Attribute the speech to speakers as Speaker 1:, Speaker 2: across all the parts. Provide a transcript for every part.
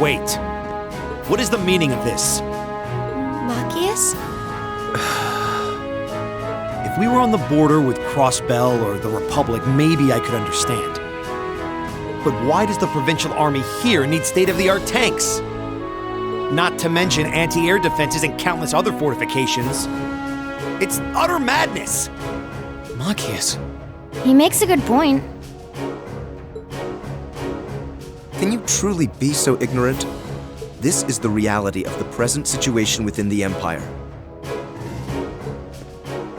Speaker 1: Wait. What is the meaning of this?
Speaker 2: Machias?
Speaker 1: If we were on the border with Crossbell or the Republic, maybe I could understand. But why does the Provincial Army here need state-of-the-art tanks? Not to mention anti-air defenses and countless other fortifications. It's utter madness!
Speaker 3: Machias.
Speaker 2: He makes a good point.
Speaker 4: Can you truly be so ignorant? This is the reality of the present situation within the Empire.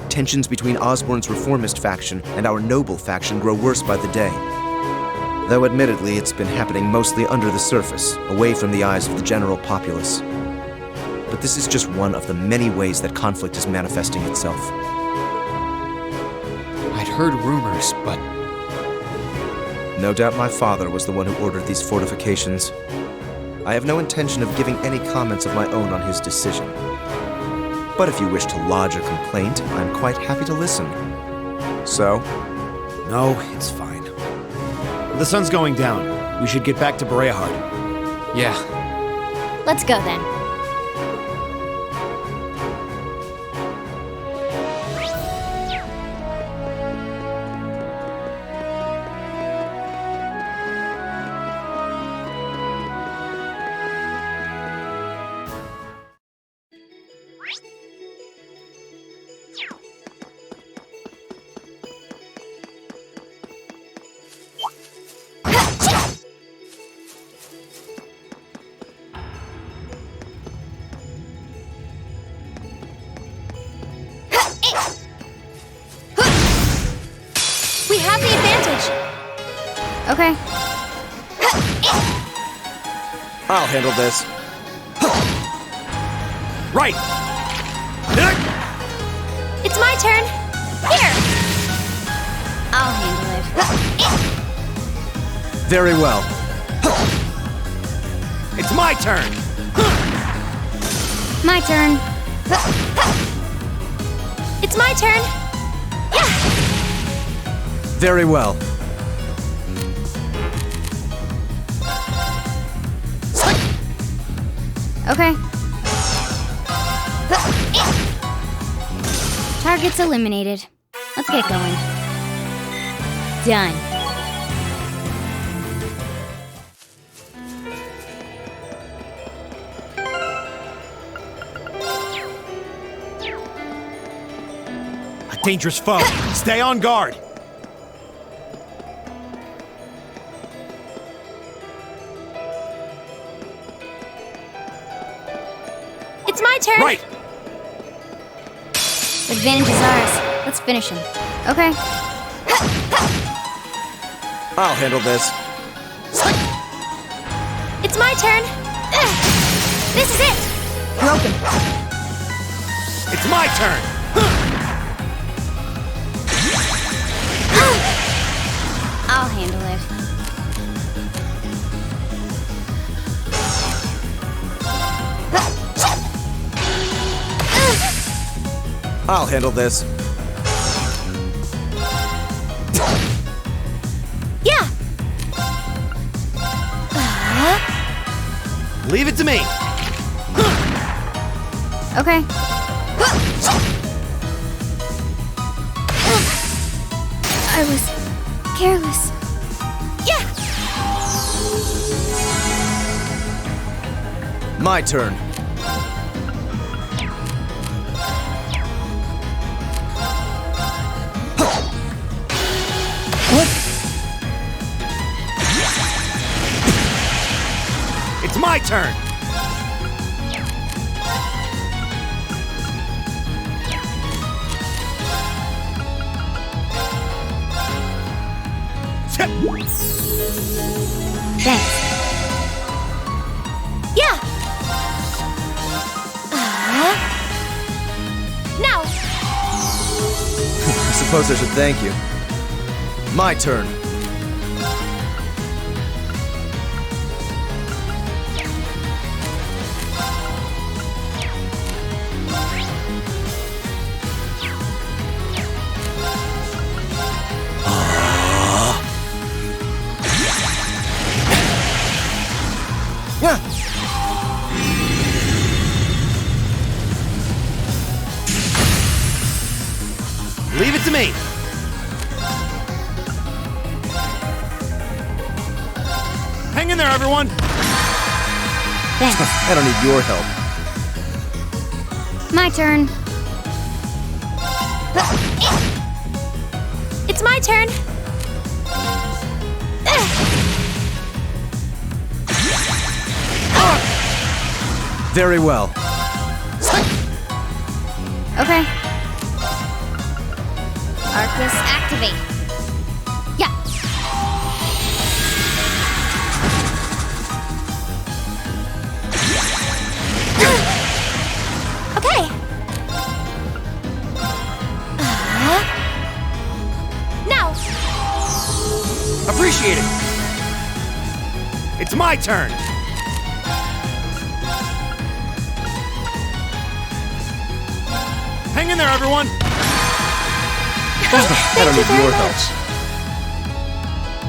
Speaker 4: Tensions between Osborn's reformist faction and our noble faction grow worse by the day. Though admittedly, it's been happening mostly under the surface, away from the eyes of the general populace. But this is just one of the many ways that conflict is manifesting itself.
Speaker 3: I'd heard rumors, but
Speaker 4: No doubt my father was the one who ordered these fortifications. I have no intention of giving any comments of my own on his decision. But if you wish to lodge a complaint, I'm quite happy to listen. So?
Speaker 1: No, it's fine. The sun's going down. We should get back to Bereahard.
Speaker 3: yeah.
Speaker 2: Let's go then. We have the advantage. Okay.
Speaker 4: I'll handle this.
Speaker 1: Right!
Speaker 2: It's my turn. Here. I'll handle it.
Speaker 4: Very well.
Speaker 1: It's my turn!
Speaker 2: My turn. It's my turn. Yeah.
Speaker 4: Very well.
Speaker 2: Okay. Targets eliminated. Let's get going. Done.
Speaker 1: A dangerous foe. Stay on guard.
Speaker 2: It's my turn.
Speaker 1: Right!
Speaker 2: The advantage is ours. Let's finish him. Okay.
Speaker 4: I'll handle this.
Speaker 2: It's my turn. This is it. Broken.
Speaker 1: It's my turn!
Speaker 2: I'll handle it.
Speaker 4: I'll handle this.
Speaker 2: Yeah.
Speaker 1: Leave it to me!
Speaker 2: Okay. I was careless. Yeah.
Speaker 4: My turn.
Speaker 1: It's my turn!
Speaker 2: Thanks. Yeah. Now.
Speaker 4: I suppose I should thank you. My turn.
Speaker 1: Leave it to me. Hang in there, everyone.
Speaker 2: Thanks.
Speaker 4: I don't need your help.
Speaker 2: My turn. It's my turn.
Speaker 4: Very well.
Speaker 2: Okay. Arcus activate. Yeah. Okay. Now.
Speaker 1: Appreciate it. It's my turn. Hang in there, everyone.
Speaker 4: I don't need your help.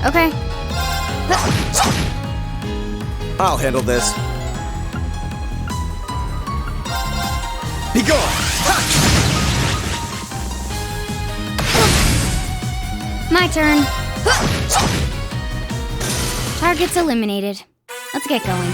Speaker 2: Okay.
Speaker 4: I'll handle this.
Speaker 1: Be gone.
Speaker 2: My turn. Target's eliminated. Let's get going.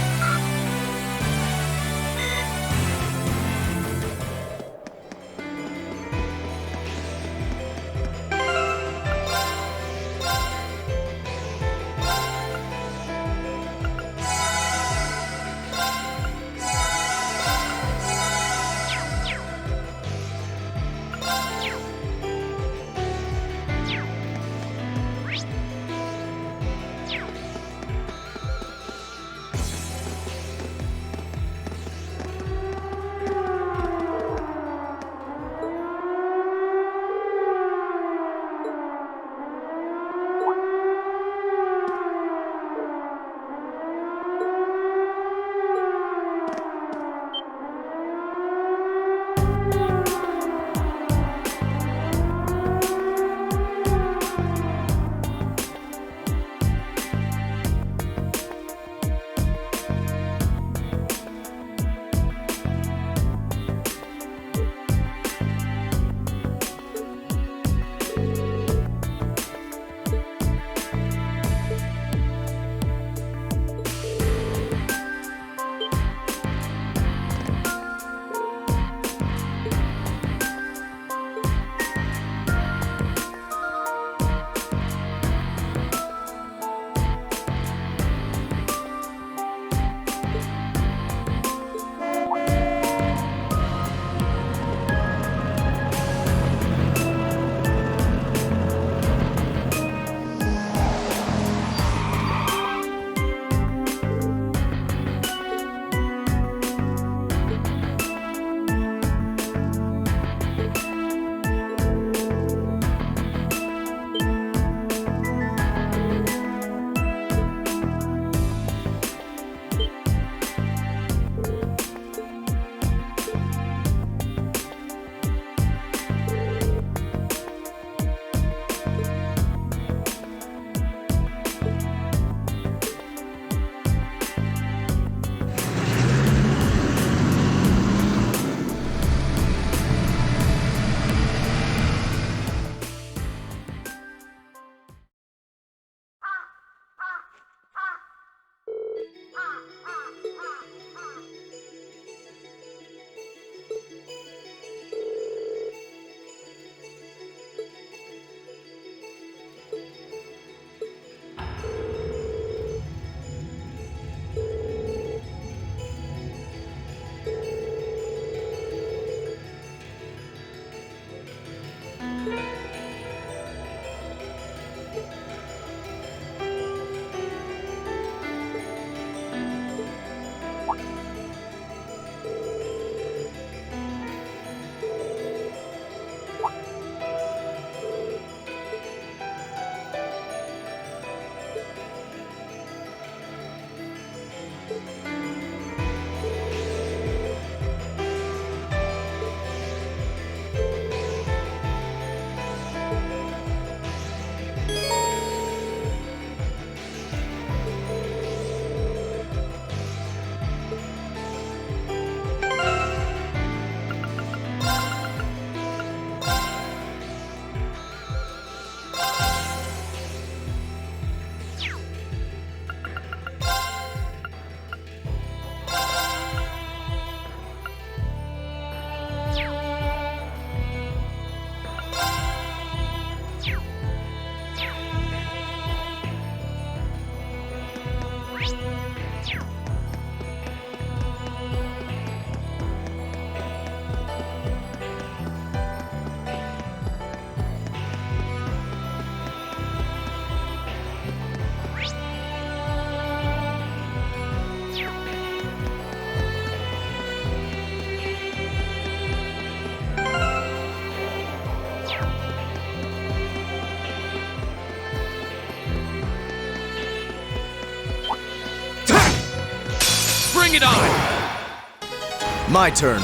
Speaker 3: Bring it on!
Speaker 4: My turn.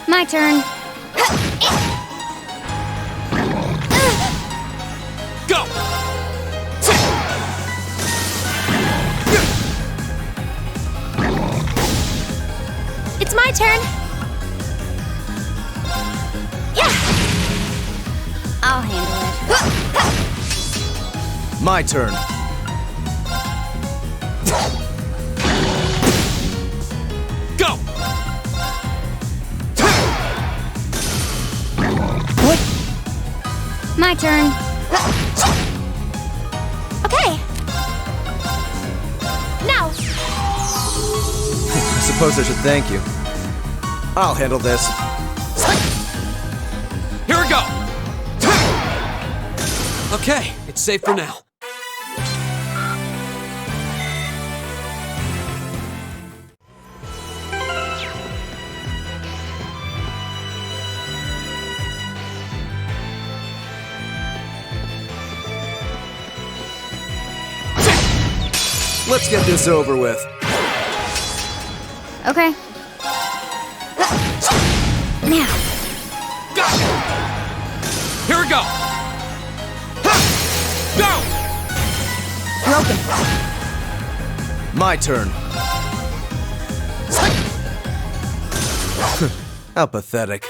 Speaker 2: My turn.
Speaker 3: Go!
Speaker 2: It's my turn. Yeah. I'll handle it.
Speaker 4: My turn.
Speaker 3: Go!
Speaker 1: What?
Speaker 2: My turn. Okay. Now.
Speaker 4: I suppose I should thank you. I'll handle this.
Speaker 3: Here we go! Okay, it's safe for now.
Speaker 4: Let's get this over with.
Speaker 2: Okay. Now.
Speaker 3: Got it! Here we go! Go!
Speaker 2: Broken.
Speaker 4: My turn. How pathetic.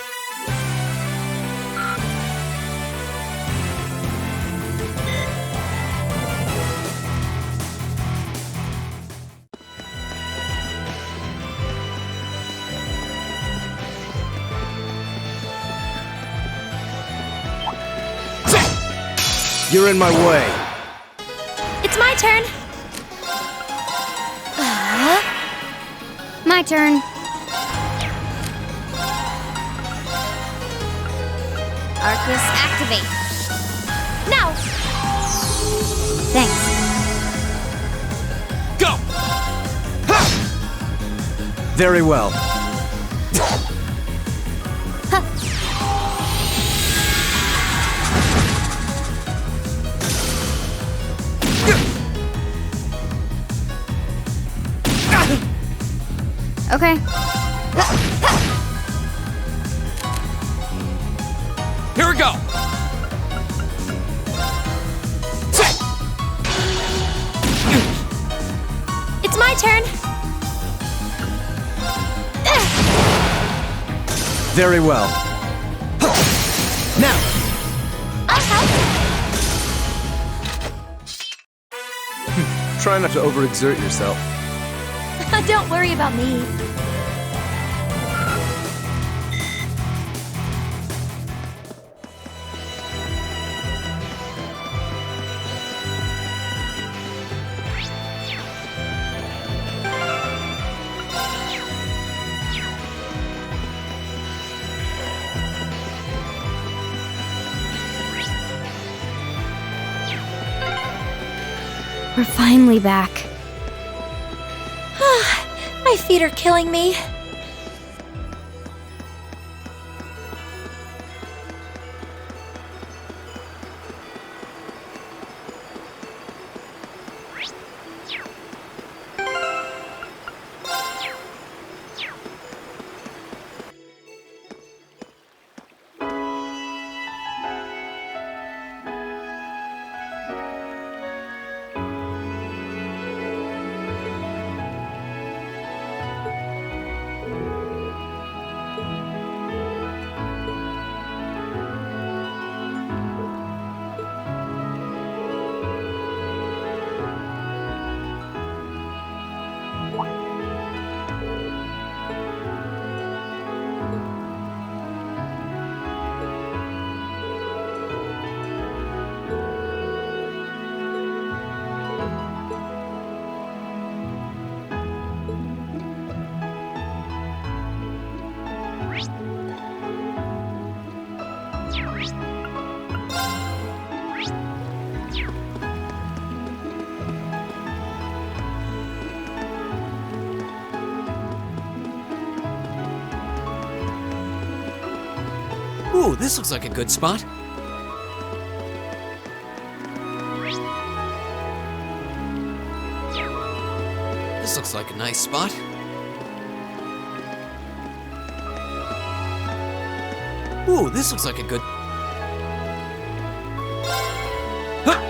Speaker 4: You're in my way.
Speaker 2: It's my turn. My turn. Arcus activate. Now. Thanks.
Speaker 3: Go!
Speaker 4: Very well.
Speaker 2: Okay.
Speaker 3: Here we go!
Speaker 2: It's my turn.
Speaker 4: Very well. Now!
Speaker 2: I'll help.
Speaker 4: Try not to overexert yourself.
Speaker 2: Don't worry about me. We're finally back. My feet are killing me.
Speaker 3: Ooh, this looks like a good spot. This looks like a nice spot. Ooh, this looks like a good... Huh!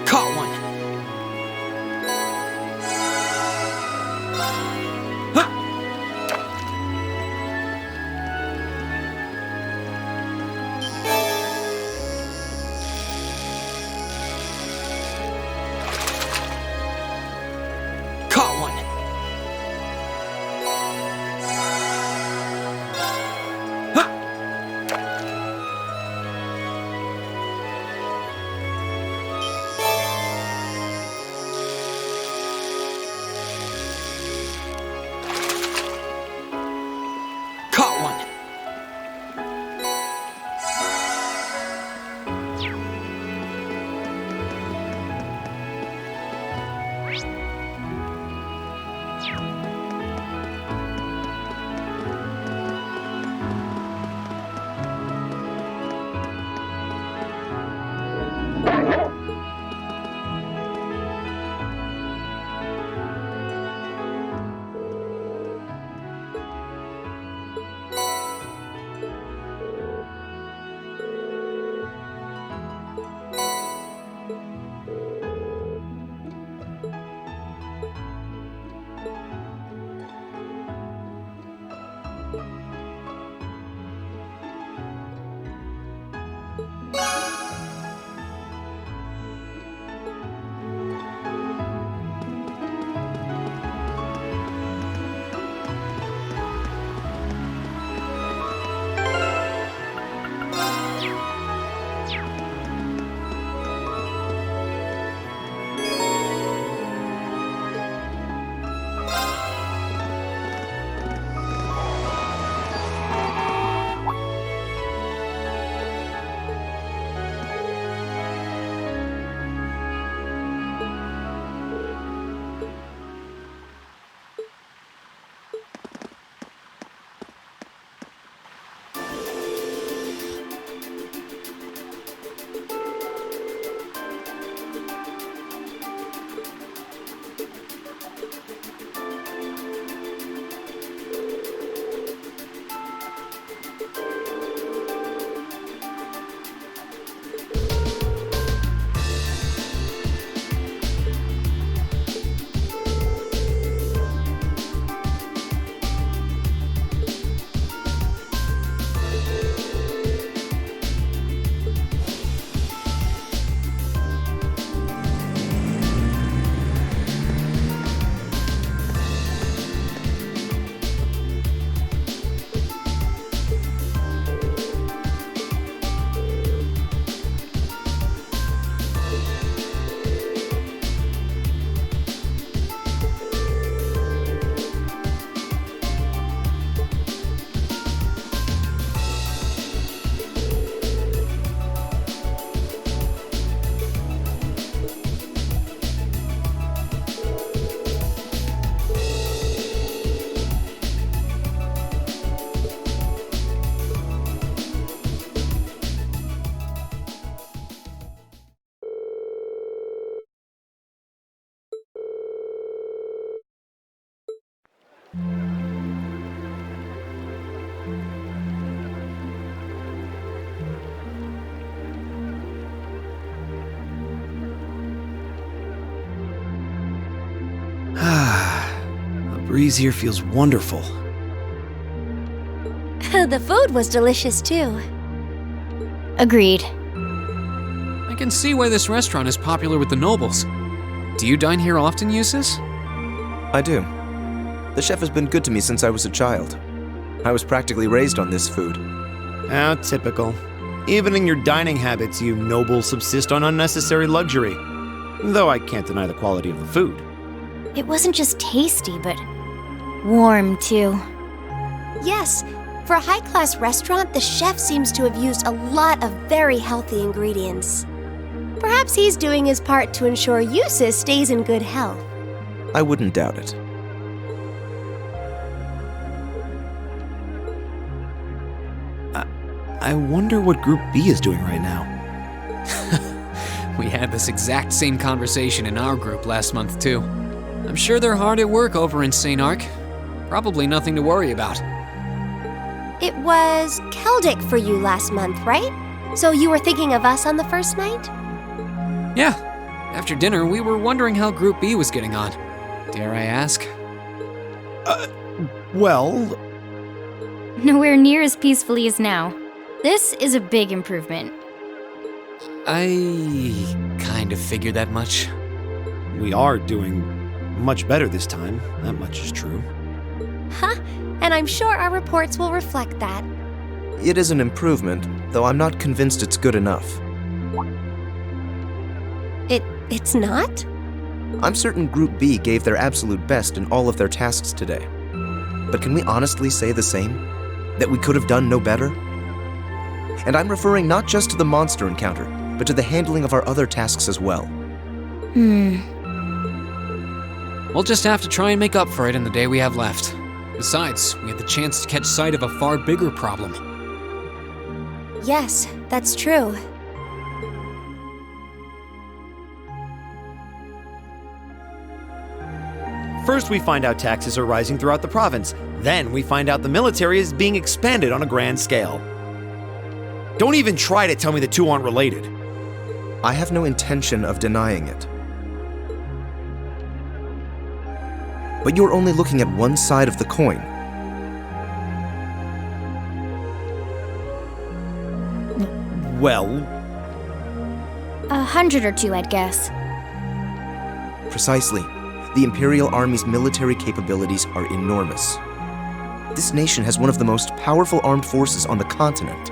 Speaker 3: Caught one! Huh! Caught one! Huh! Caught one!
Speaker 1: The breeze here feels wonderful.
Speaker 2: The food was delicious too. Agreed.
Speaker 3: I can see why this restaurant is popular with the nobles. Do you dine here often, Eustace?
Speaker 4: I do. The chef has been good to me since I was a child. I was practically raised on this food.
Speaker 1: How typical. Even in your dining habits, you nobles subsist on unnecessary luxury. Though I can't deny the quality of the food.
Speaker 2: It wasn't just tasty, but warm too.
Speaker 5: Yes, for a high-class restaurant, the chef seems to have used a lot of very healthy ingredients. Perhaps he's doing his part to ensure Eustace stays in good health.
Speaker 4: I wouldn't doubt it.
Speaker 1: I wonder what Group B is doing right now.
Speaker 3: We had this exact same conversation in our group last month, too. I'm sure they're hard at work over in St. Ark. Probably nothing to worry about.
Speaker 5: It was Keldic for you last month, right? So you were thinking of us on the first night?
Speaker 3: Yeah. After dinner, we were wondering how Group B was getting on. Dare I ask?
Speaker 1: Well,
Speaker 2: Nowhere near as peacefully as now. This is a big improvement.
Speaker 3: I kind of figured that much.
Speaker 1: we are doing much better this time. That much is true.
Speaker 5: Huh? And I'm sure our reports will reflect that.
Speaker 4: It is an improvement, though I'm not convinced it's good enough.
Speaker 5: It's not?
Speaker 4: I'm certain Group B gave their absolute best in all of their tasks today. But can we honestly say the same? That we could have done no better? And I'm referring not just to the monster encounter, but to the handling of our other tasks as well.
Speaker 3: We'll just have to try and make up for it in the day we have left. Besides, we had the chance to catch sight of a far bigger problem.
Speaker 5: Yes, that's true.
Speaker 1: First, we find out taxes are rising throughout the province. Then, we find out the military is being expanded on a grand scale. Don't even try to tell me the two aren't related.
Speaker 4: I have no intention of denying it. But you're only looking at one side of the coin.
Speaker 1: Well,
Speaker 2: 100 or 2, I'd guess.
Speaker 4: Precisely. The Imperial Army's military capabilities are enormous. This nation has one of the most powerful armed forces on the continent,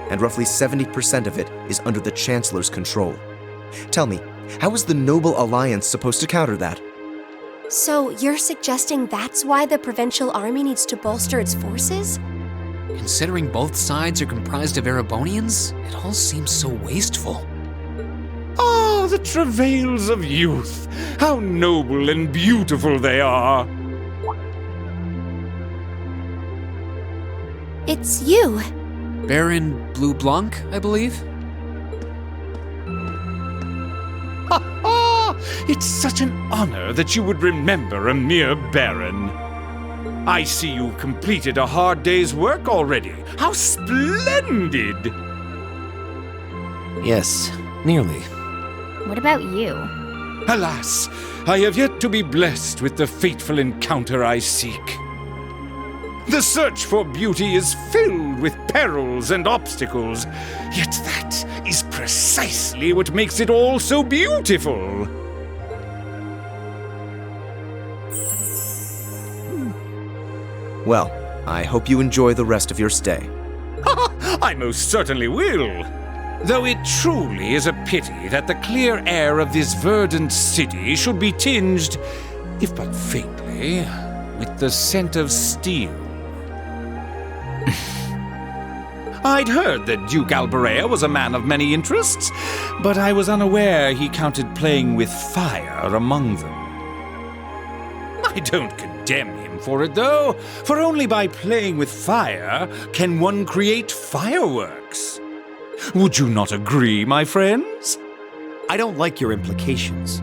Speaker 4: and roughly 70% of it is under the Chancellor's control. Tell me, how is the Noble Alliance supposed to counter that?
Speaker 5: So you're suggesting that's why the Provincial Army needs to bolster its forces?
Speaker 3: Considering both sides are comprised of Erebonians, it all seems so wasteful.
Speaker 6: Ah, the travails of youth! How noble and beautiful they are!
Speaker 5: It's you.
Speaker 3: Baron Blue Blanc, I believe?
Speaker 6: Ha ha! It's such an honor that you would remember a mere baron. I see you completed a hard day's work already. How splendid!
Speaker 1: yes, nearly.
Speaker 2: What about you?
Speaker 6: Alas, I have yet to be blessed with the fateful encounter I seek. The search for beauty is filled with perils and obstacles, yet that is precisely what makes it all so beautiful.
Speaker 4: Well, I hope you enjoy the rest of your stay.
Speaker 6: I most certainly will. Though it truly is a pity that the clear air of this verdant city should be tinged, if but faintly, with the scent of steel. I'd heard that Duke Alberea was a man of many interests, but I was unaware he counted playing with fire among them. I don't condemn him for it, though, for only by playing with fire can one create fireworks. Would you not agree, my friends?
Speaker 1: I don't like your implications.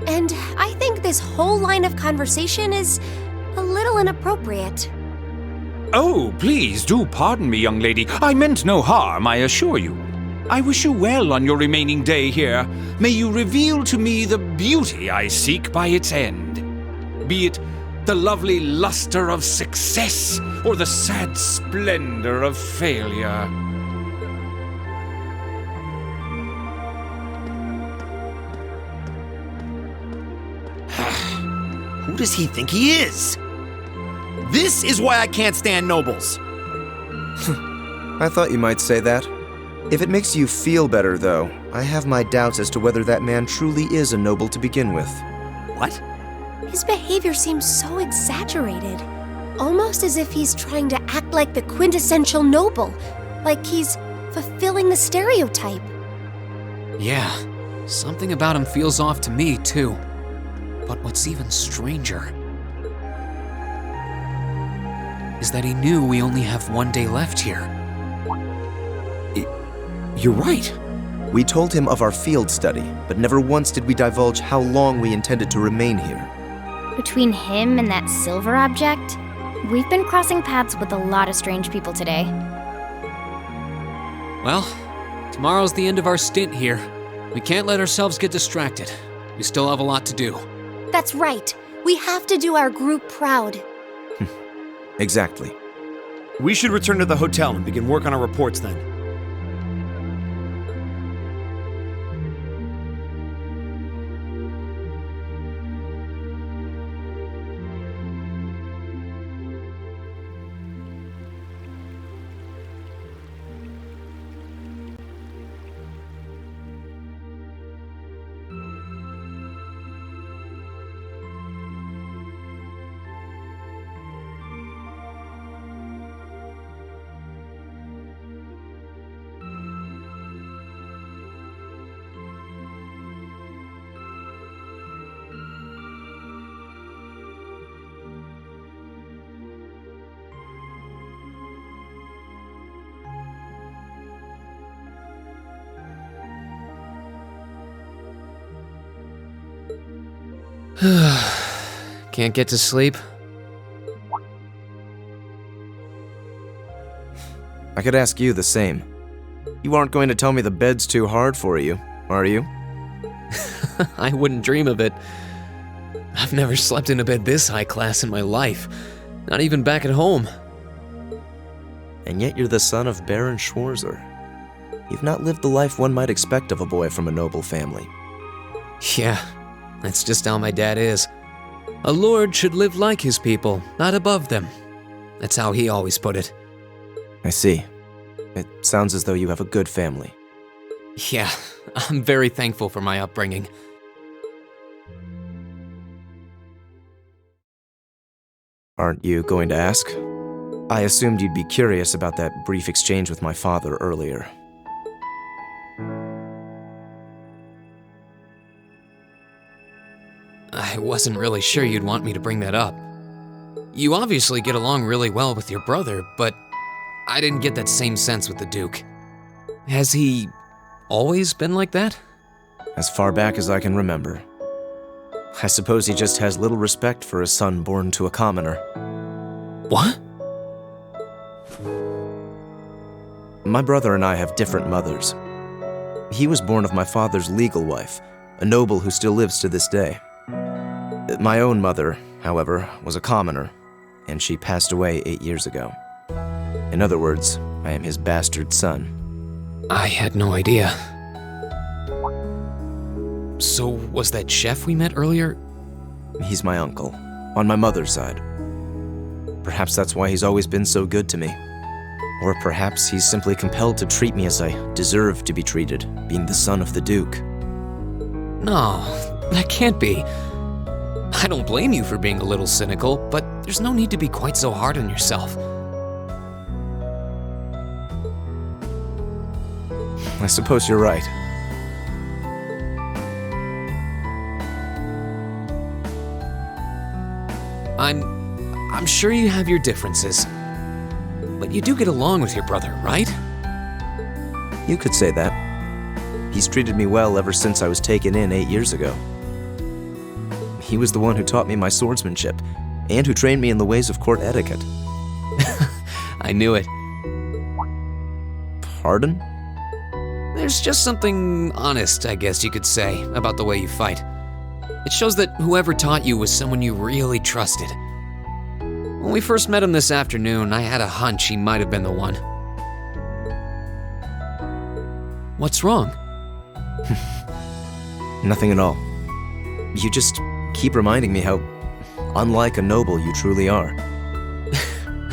Speaker 5: And I think this whole line of conversation is a little inappropriate.
Speaker 6: Oh, please do pardon me, young lady. I meant no harm, I assure you. I wish you well on your remaining day here. May you reveal to me the beauty I seek by its end. Be it the lovely luster of success or the sad splendor of failure.
Speaker 1: Who does he think he is? This is why I can't stand nobles.
Speaker 4: I thought you might say that. If it makes you feel better, though, I have my doubts as to whether that man truly is a noble to begin with.
Speaker 1: What?
Speaker 5: His behavior seems so exaggerated. Almost as if he's trying to act like the quintessential noble. Like he's fulfilling the stereotype.
Speaker 3: Yeah, something about him feels off to me, too. But what's even stranger is that he knew we only have one day left here.
Speaker 1: You're right.
Speaker 4: We told him of our field study, but never once did we divulge how long we intended to remain here.
Speaker 2: Between him and that silver object, we've been crossing paths with a lot of strange people today.
Speaker 3: Well, tomorrow's the end of our stint here. We can't let ourselves get distracted. We still have a lot to do.
Speaker 5: That's right. We have to do our group proud.
Speaker 4: Exactly.
Speaker 1: We should return to the hotel and begin work on our reports then.
Speaker 3: Can't get to sleep?
Speaker 4: I could ask you the same. You aren't going to tell me the bed's too hard for you, are you?
Speaker 3: I wouldn't dream of it. I've never slept in a bed this high class in my life. Not even back at home.
Speaker 4: And yet you're the son of Baron Schwarzer. You've not lived the life one might expect of a boy from a noble family.
Speaker 3: Yeah, that's just how my dad is. A lord should live like his people, not above them. That's how he always put it.
Speaker 4: I see. It sounds as though you have a good family.
Speaker 3: Yeah, I'm very thankful for my upbringing.
Speaker 4: Aren't you going to ask? I assumed you'd be curious about that brief exchange with my father earlier.
Speaker 3: I wasn't really sure you'd want me to bring that up. You obviously get along really well with your brother, but I didn't get that same sense with the Duke. Has he always been like that?
Speaker 4: As far back as I can remember. I suppose he just has little respect for a son born to a commoner.
Speaker 3: What?
Speaker 4: My brother and I have different mothers. He was born of my father's legal wife, a noble who still lives to this day. My own mother, however, was a commoner, and she passed away 8 years ago. In other words, I am his bastard son.
Speaker 3: I had no idea. So, was that chef we met earlier?
Speaker 4: He's my uncle, on my mother's side. Perhaps that's why he's always been so good to me. Or perhaps he's simply compelled to treat me as I deserve to be treated, being the son of the Duke.
Speaker 3: No, that can't be. I don't blame you for being a little cynical, but there's no need to be quite so hard on yourself.
Speaker 4: I suppose you're right.
Speaker 3: I'm sure you have your differences, but you do get along with your brother, right?
Speaker 4: You could say that. He's treated me well ever since I was taken in 8 years ago. He was the one who taught me my swordsmanship, and who trained me in the ways of court etiquette.
Speaker 3: I knew it.
Speaker 4: Pardon?
Speaker 3: There's just something honest, I guess you could say, about the way you fight. It shows that whoever taught you was someone you really trusted. When we first met him this afternoon, I had a hunch he might have been the one. What's wrong?
Speaker 4: Nothing at all. You just keep reminding me how unlike a noble you truly are.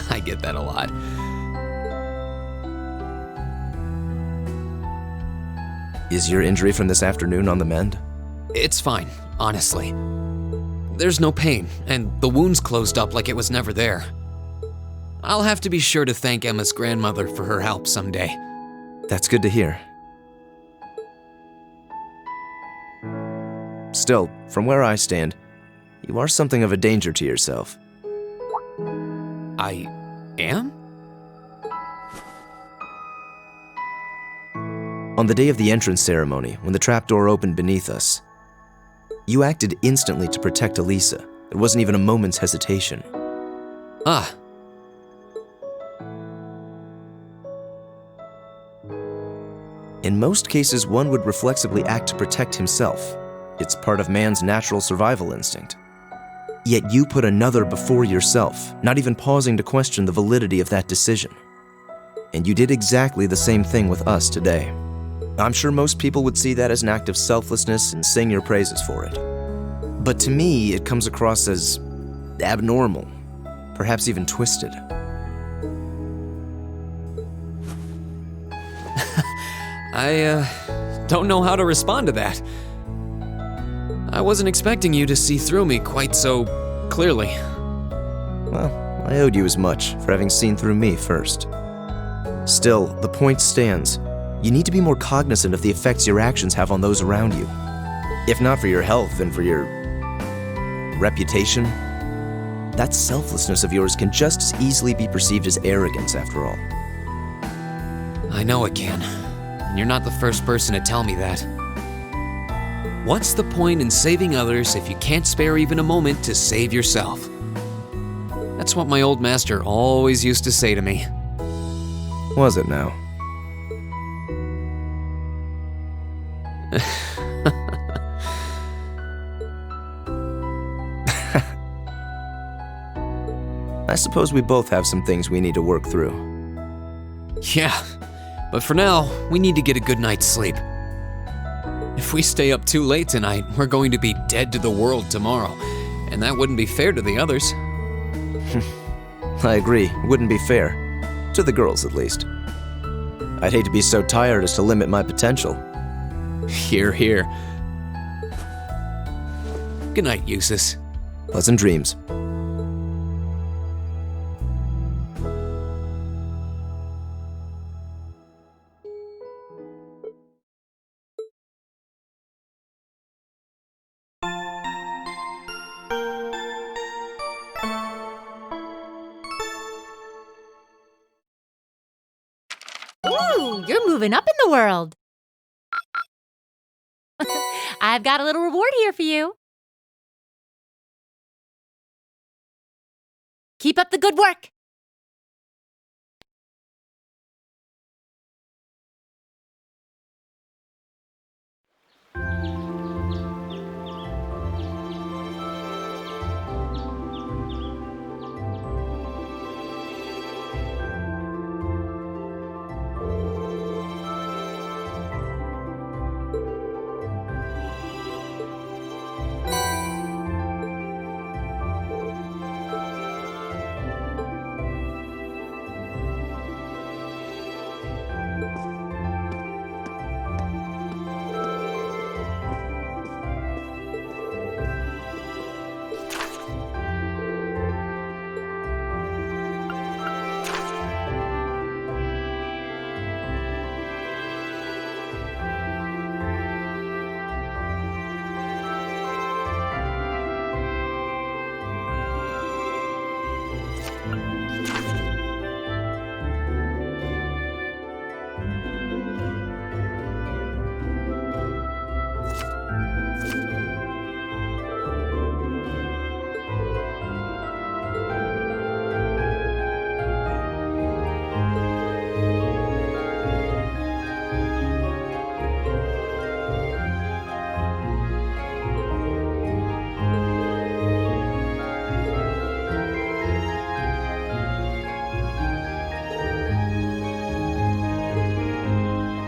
Speaker 3: I get that a lot.
Speaker 4: Is your injury from this afternoon on the mend?
Speaker 3: It's fine, honestly. There's no pain, and the wound's closed up like it was never there. I'll have to be sure to thank Emma's grandmother for her help someday.
Speaker 4: That's good to hear. Still, from where I stand, you are something of a danger to yourself.
Speaker 3: I am?
Speaker 4: On the day of the entrance ceremony, when the trapdoor opened beneath us, you acted instantly to protect Elisa. There wasn't even a moment's hesitation.
Speaker 3: Ah.
Speaker 4: In most cases, one would reflexively act to protect himself. It's part of man's natural survival instinct. Yet you put another before yourself, not even pausing to question the validity of that decision. And you did exactly the same thing with us today. I'm sure most people would see that as an act of selflessness and sing your praises for it. But to me, it comes across as abnormal, perhaps even twisted.
Speaker 3: I don't know how to respond to that. I wasn't expecting you to see through me quite so clearly.
Speaker 4: Well, I owed you as much for having seen through me first. Still, the point stands. You need to be more cognizant of the effects your actions have on those around you. If not for your health, then for your reputation. That selflessness of yours can just as easily be perceived as arrogance, after all.
Speaker 3: I know it can, and you're not the first person to tell me that. What's the point in saving others if you can't spare even a moment to save yourself? That's what my old master always used to say to me.
Speaker 4: Was it now? I suppose we both have some things we need to work through.
Speaker 3: Yeah, but for now, we need to get a good night's sleep. If we stay up too late tonight, we're going to be dead to the world tomorrow, and that wouldn't be fair to the others.
Speaker 4: I agree, it wouldn't be fair. To the girls, at least. I'd hate to be so tired as to limit my potential.
Speaker 3: Hear, hear. Good night, Eustace.
Speaker 4: Pleasant dreams.
Speaker 7: Ooh, you're moving up in the world. I've got a little reward here for you. Keep up the good work.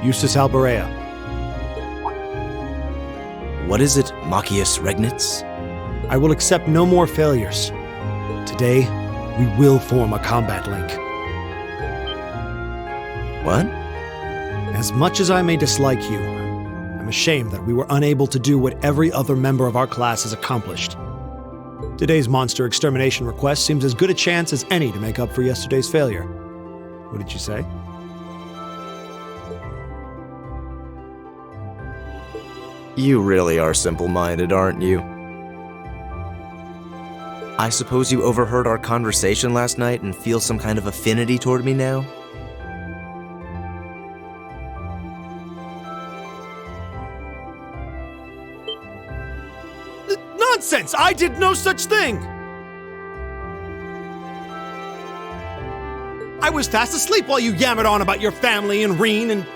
Speaker 1: Eustace Alberea.
Speaker 4: What is it, Machias Regnitz?
Speaker 1: I will accept no more failures. Today, we will form a combat link.
Speaker 4: What?
Speaker 1: As much as I may dislike you, I'm ashamed that we were unable to do what every other member of our class has accomplished. Today's monster extermination request seems as good a chance as any to make up for yesterday's failure. What did you say?
Speaker 4: You really are simple-minded, aren't you? I suppose you overheard our conversation last night and feel some kind of affinity toward me now?
Speaker 1: Nonsense! I did no such thing! I was fast asleep while you yammered on about your family and Reen and...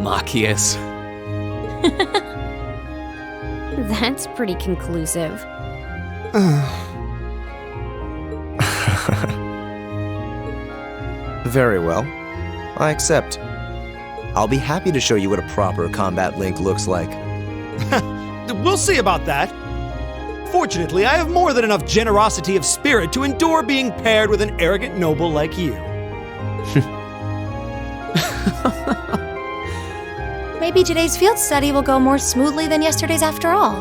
Speaker 3: Machias.
Speaker 2: That's pretty conclusive.
Speaker 4: Very well. I accept. I'll be happy to show you what a proper combat link looks like.
Speaker 1: We'll see about that. Fortunately, I have more than enough generosity of spirit to endure being paired with an arrogant noble like you.
Speaker 5: Maybe today's field study will go more smoothly than yesterday's after all.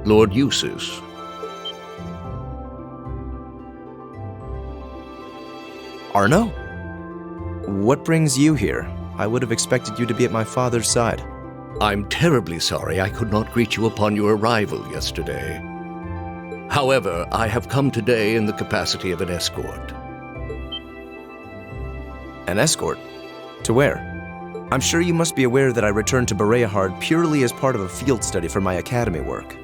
Speaker 8: Lord Eustace.
Speaker 4: Arno? What brings you here? I would have expected you to be at my father's side.
Speaker 8: I'm terribly sorry I could not greet you upon your arrival yesterday. However, I have come today in the capacity of an escort.
Speaker 4: An escort? To where? I'm sure you must be aware that I returned to Bereahard purely as part of a field study for my academy work.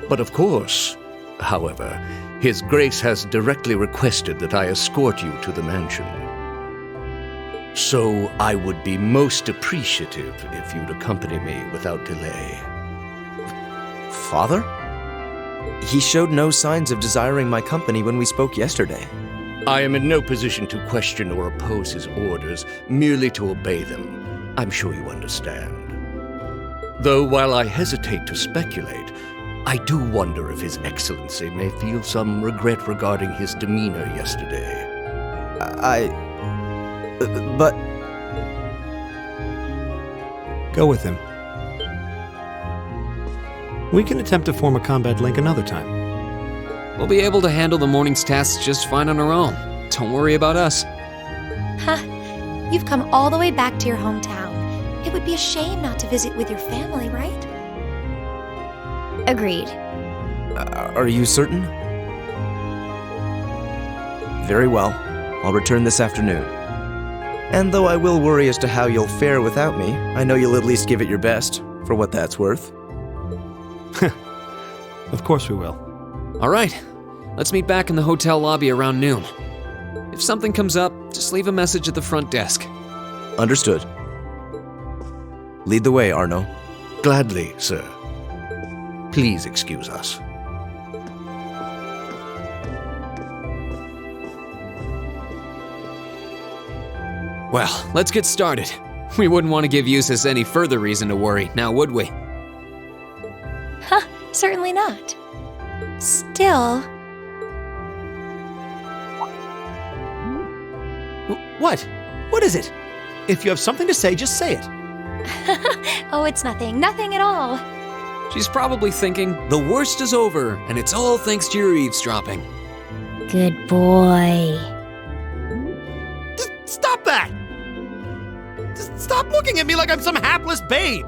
Speaker 8: But of course, however, His Grace has directly requested that I escort you to the mansion. So I would be most appreciative if you'd accompany me without delay.
Speaker 4: Father? He showed no signs of desiring my company when we spoke yesterday.
Speaker 8: I am in no position to question or oppose his orders, merely to obey them. I'm sure you understand. Though while I hesitate to speculate, I do wonder if His Excellency may feel some regret regarding his demeanor yesterday.
Speaker 4: But...
Speaker 1: Go with him. We can attempt to form a combat link another time.
Speaker 3: We'll be able to handle the morning's tasks just fine on our own. Don't worry about us.
Speaker 5: You've come all the way back to your hometown. It would be a shame not to visit with your family, right?
Speaker 2: Agreed.
Speaker 4: Are you certain? Very well. I'll return this afternoon. And though I will worry as to how you'll fare without me, I know you'll at least give it your best, for what that's worth.
Speaker 1: Of course we will.
Speaker 3: All right, let's meet back in the hotel lobby around noon. If something comes up, just leave a message at the front desk.
Speaker 4: Understood. Lead the way, Arno.
Speaker 8: Gladly, sir. Please excuse us.
Speaker 3: Well, let's get started. We wouldn't want to give Eustace any further reason to worry, now would we?
Speaker 5: Certainly not. Still...
Speaker 1: What? What is it? If you have something to say, just say it.
Speaker 5: Oh, it's nothing. Nothing at all.
Speaker 3: She's probably thinking, the worst is over, and it's all thanks to your eavesdropping.
Speaker 2: Good boy.
Speaker 1: Just stop that! Just stop looking at me like I'm some hapless babe!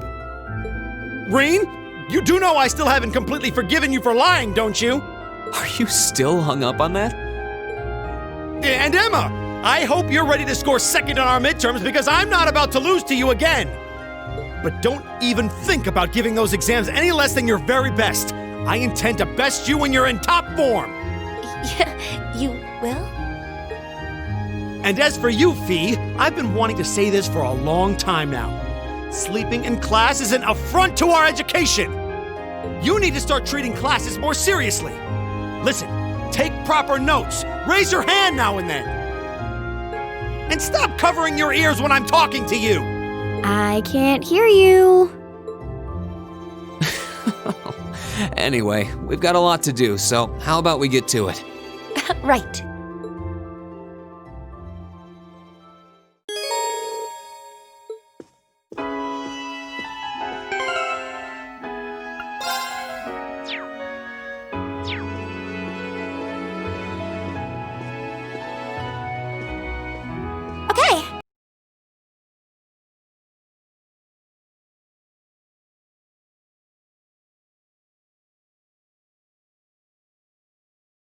Speaker 1: Reen, you do know I still haven't completely forgiven you for lying, don't you?
Speaker 3: Are you still hung up on that?
Speaker 1: And Emma, I hope you're ready to score second on our midterms because I'm not about to lose to you again. But don't even think about giving those exams any less than your very best. I intend to best you when you're in top form.
Speaker 5: Yeah, you will?
Speaker 1: And as for you, Fee, I've been wanting to say this for a long time now. Sleeping in class is an affront to our education. You need to start treating classes more seriously. Listen, take proper notes. Raise your hand now and then. And stop covering your ears when I'm talking to you.
Speaker 2: I can't hear you.
Speaker 3: Anyway, we've got a lot to do, so how about we get to it?
Speaker 5: Right.